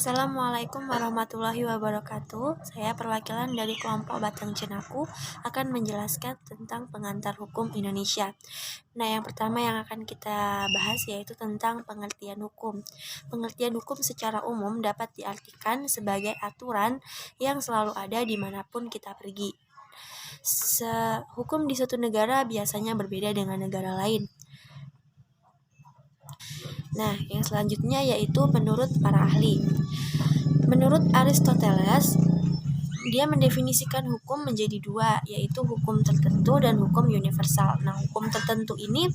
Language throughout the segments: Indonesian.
Assalamualaikum warahmatullahi wabarakatuh. Saya perwakilan dari kelompok Batang Cenaku akan menjelaskan tentang pengantar hukum Indonesia. Nah, yang pertama yang akan kita bahas yaitu tentang pengertian hukum. Pengertian hukum secara umum dapat diartikan sebagai aturan yang selalu ada dimanapun kita pergi. Hukum di suatu negara biasanya berbeda dengan negara lain. Nah, yang selanjutnya yaitu menurut para ahli. Menurut Aristoteles, dia mendefinisikan hukum menjadi dua, yaitu hukum tertentu dan hukum universal. Nah, hukum tertentu ini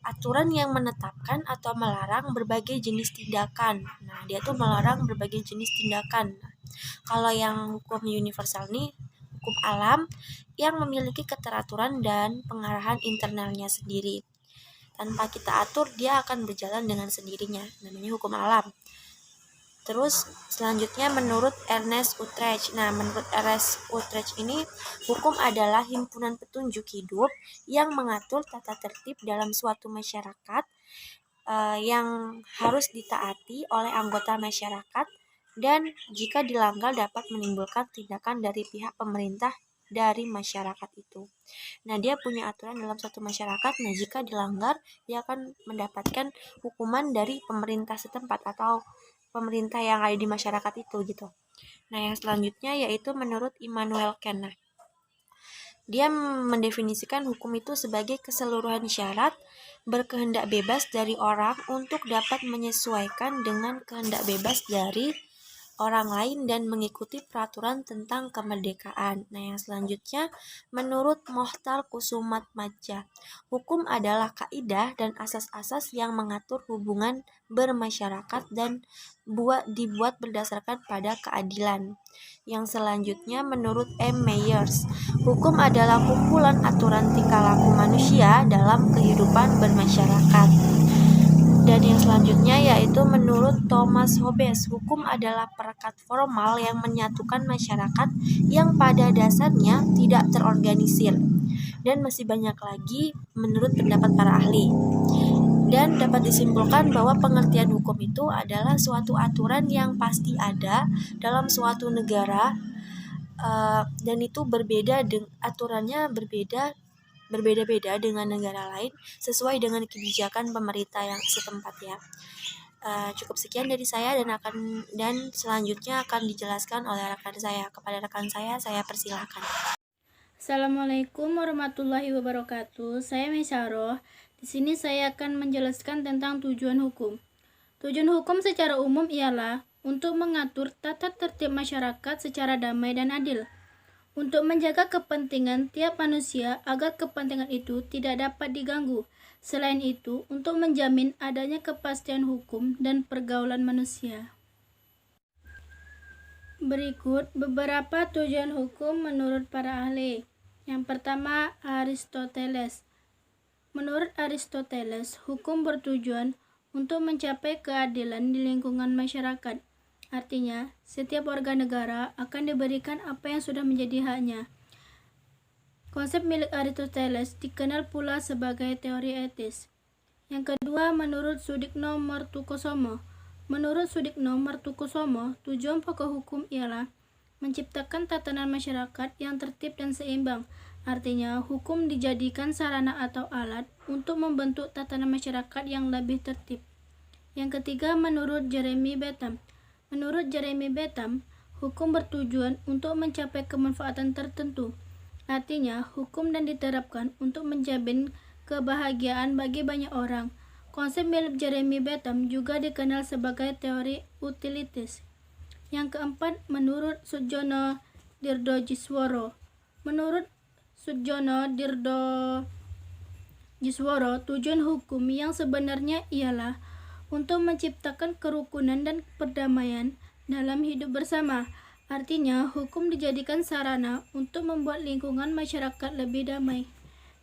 aturan yang menetapkan atau melarang berbagai jenis tindakan. Nah, dia tuh melarang berbagai jenis tindakan. Kalau yang hukum universal nih, hukum alam yang memiliki keteraturan dan pengarahan internalnya sendiri. Tanpa kita atur, dia akan berjalan dengan sendirinya. Namanya hukum alam. Terus selanjutnya menurut Ernest Utrecht. Nah, menurut Ernest Utrecht ini, hukum adalah himpunan petunjuk hidup yang mengatur tata tertib dalam suatu masyarakat yang harus ditaati oleh anggota masyarakat, dan jika dilanggar dapat menimbulkan tindakan dari pihak pemerintah dari masyarakat itu. Nah, dia punya aturan dalam suatu masyarakat. Nah, jika dilanggar, dia akan mendapatkan hukuman dari pemerintah setempat atau pemerintah yang ada di masyarakat itu gitu. Nah, yang selanjutnya yaitu menurut Immanuel Kant. Nah, dia mendefinisikan hukum itu sebagai keseluruhan syarat berkehendak bebas dari orang untuk dapat menyesuaikan dengan kehendak bebas dari orang lain dan mengikuti peraturan tentang kemerdekaan. Nah, yang selanjutnya menurut Mohtar Kusumatmadja, hukum adalah kaidah dan asas-asas yang mengatur hubungan bermasyarakat dan dibuat berdasarkan pada keadilan. Yang selanjutnya menurut M. Myers, hukum adalah kumpulan aturan tingkah laku manusia dalam kehidupan bermasyarakat. Dan yang selanjutnya yaitu menurut Thomas Hobbes, hukum adalah perekat formal yang menyatukan masyarakat yang pada dasarnya tidak terorganisir. Dan masih banyak lagi menurut pendapat para ahli. Dan dapat disimpulkan bahwa pengertian hukum itu adalah suatu aturan yang pasti ada dalam suatu negara, dan itu aturannya berbeda-beda dengan negara lain sesuai dengan kebijakan pemerintah yang setempat ya. Cukup sekian dari saya dan selanjutnya akan dijelaskan oleh rekan saya. Kepada rekan saya persilahkan. Assalamualaikum warahmatullahi wabarakatuh. Saya Mesaroh. Di sini saya akan menjelaskan tentang tujuan hukum. Tujuan hukum secara umum ialah untuk mengatur tata tertib masyarakat secara damai dan adil, untuk menjaga kepentingan tiap manusia agar kepentingan itu tidak dapat diganggu. Selain itu, untuk menjamin adanya kepastian hukum dan pergaulan manusia. Berikut beberapa tujuan hukum menurut para ahli. Yang pertama, Aristoteles. Menurut Aristoteles, hukum bertujuan untuk mencapai keadilan di lingkungan masyarakat. Artinya, setiap warga negara akan diberikan apa yang sudah menjadi haknya. Konsep milik Aristoteles dikenal pula sebagai teori etis. Yang kedua, menurut Sudikno Martukusumo. Menurut Sudikno Martukusumo, tujuan pokok hukum ialah menciptakan tatanan masyarakat yang tertib dan seimbang. Artinya, hukum dijadikan sarana atau alat untuk membentuk tatanan masyarakat yang lebih tertib. Yang ketiga, menurut Jeremy Bentham. Menurut Jeremy Bentham, hukum bertujuan untuk mencapai kemanfaatan tertentu. Artinya, hukum dan diterapkan untuk menjamin kebahagiaan bagi banyak orang. Konsep milik Jeremy Bentham juga dikenal sebagai teori utilitas. Yang keempat, menurut Sudjono Dirdojisworo. Menurut Sudjono Dirdojisworo, tujuan hukum yang sebenarnya ialah untuk menciptakan kerukunan dan perdamaian dalam hidup bersama. Artinya, hukum dijadikan sarana untuk membuat lingkungan masyarakat lebih damai.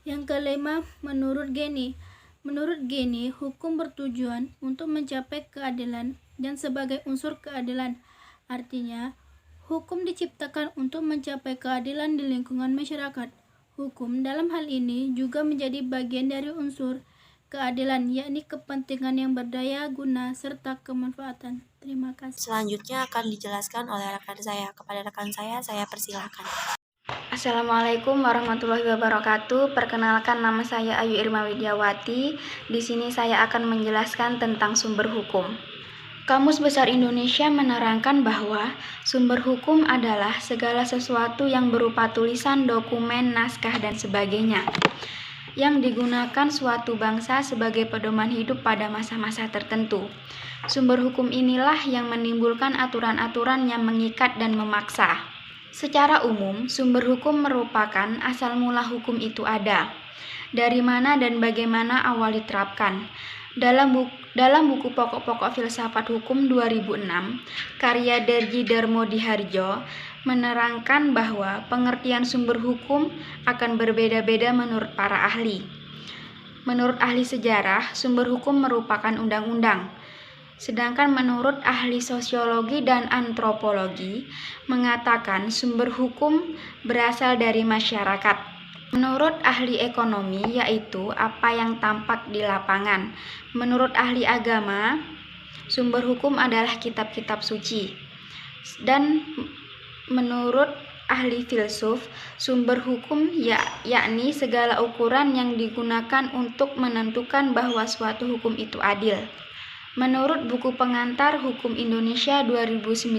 Yang kelima, menurut Geni. Menurut Geni, hukum bertujuan untuk mencapai keadilan dan sebagai unsur keadilan. Artinya, hukum diciptakan untuk mencapai keadilan di lingkungan masyarakat. Hukum dalam hal ini juga menjadi bagian dari unsur keadilan, yakni kepentingan yang berdaya guna serta kemanfaatan. Terima kasih. Selanjutnya akan dijelaskan oleh rekan saya. Kepada rekan saya persilahkan. Assalamualaikum warahmatullahi wabarakatuh. Perkenalkan, nama saya Ayu Irma Widiawati. Di sini saya akan menjelaskan tentang sumber hukum. Kamus Besar Indonesia menerangkan bahwa sumber hukum adalah segala sesuatu yang berupa tulisan, dokumen, naskah, dan sebagainya yang digunakan suatu bangsa sebagai pedoman hidup pada masa-masa tertentu. Sumber hukum inilah yang menimbulkan aturan-aturan yang mengikat dan memaksa. Secara umum, sumber hukum merupakan asal mula hukum itu ada, dari mana dan bagaimana awal diterapkan. Dalam buku Pokok-pokok Filsafat Hukum 2006, karya Derji Darmodiharjo menerangkan bahwa pengertian sumber hukum akan berbeda-beda menurut para ahli. Menurut ahli sejarah, sumber hukum merupakan undang-undang. Sedangkan menurut ahli sosiologi dan antropologi mengatakan sumber hukum berasal dari masyarakat. Menurut ahli ekonomi, yaitu apa yang tampak di lapangan. Menurut ahli agama, sumber hukum adalah kitab-kitab suci. Dan menurut ahli filsuf, sumber hukum yakni segala ukuran yang digunakan untuk menentukan bahwa suatu hukum itu adil. Menurut buku pengantar Hukum Indonesia 2019,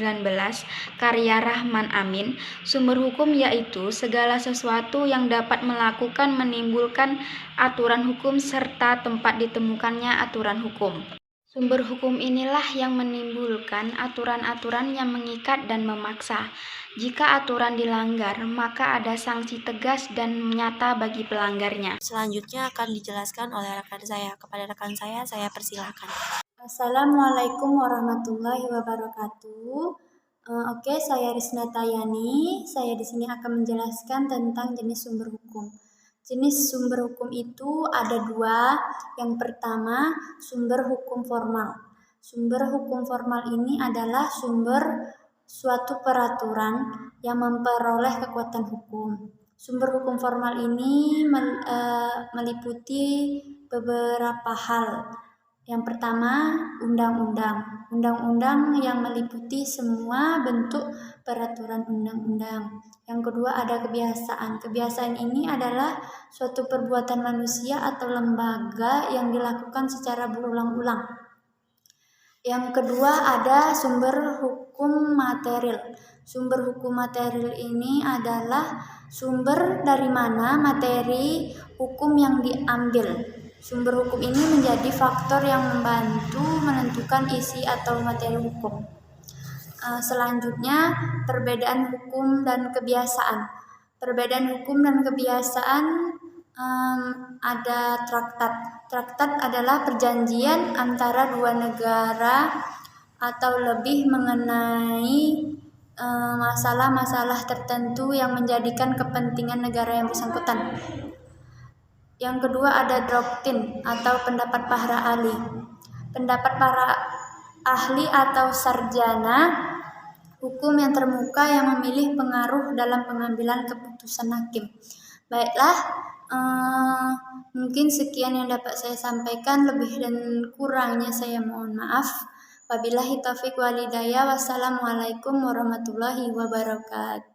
karya Rahman Amin, sumber hukum yaitu segala sesuatu yang dapat menimbulkan aturan hukum serta tempat ditemukannya aturan hukum. Sumber hukum inilah yang menimbulkan aturan-aturan yang mengikat dan memaksa. Jika aturan dilanggar, maka ada sanksi tegas dan nyata bagi pelanggarnya. Selanjutnya akan dijelaskan oleh rekan saya. Kepada rekan saya persilahkan. Assalamualaikum warahmatullahi wabarakatuh. Oke, saya Risna Tayani. Saya di sini akan menjelaskan tentang jenis sumber hukum. Jenis sumber hukum itu ada dua. Yang pertama, sumber hukum formal. Sumber hukum formal ini adalah sumber suatu peraturan yang memperoleh kekuatan hukum. Sumber hukum formal ini meliputi beberapa hal. Yang pertama, undang-undang. Undang-undang yang meliputi semua bentuk peraturan undang-undang. Yang kedua ada kebiasaan. Kebiasaan ini adalah suatu perbuatan manusia atau lembaga yang dilakukan secara berulang-ulang. Yang kedua ada sumber hukum material. Sumber hukum material ini adalah sumber dari mana materi hukum yang diambil. Sumber hukum ini menjadi faktor yang membantu menentukan isi atau materi hukum. Selanjutnya, perbedaan hukum dan kebiasaan. Perbedaan hukum dan kebiasaan ada traktat. Traktat adalah perjanjian antara dua negara atau lebih mengenai masalah-masalah tertentu yang menjadikan kepentingan negara yang bersangkutan. Yang kedua ada doktrin atau pendapat para ahli. Pendapat para ahli atau sarjana hukum yang termuka yang memilih pengaruh dalam pengambilan keputusan hakim. Baiklah, mungkin sekian yang dapat saya sampaikan. Lebih dan kurangnya saya mohon maaf. Wabillahi taufiq wal hidayah. Wassalamualaikum warahmatullahi wabarakatuh.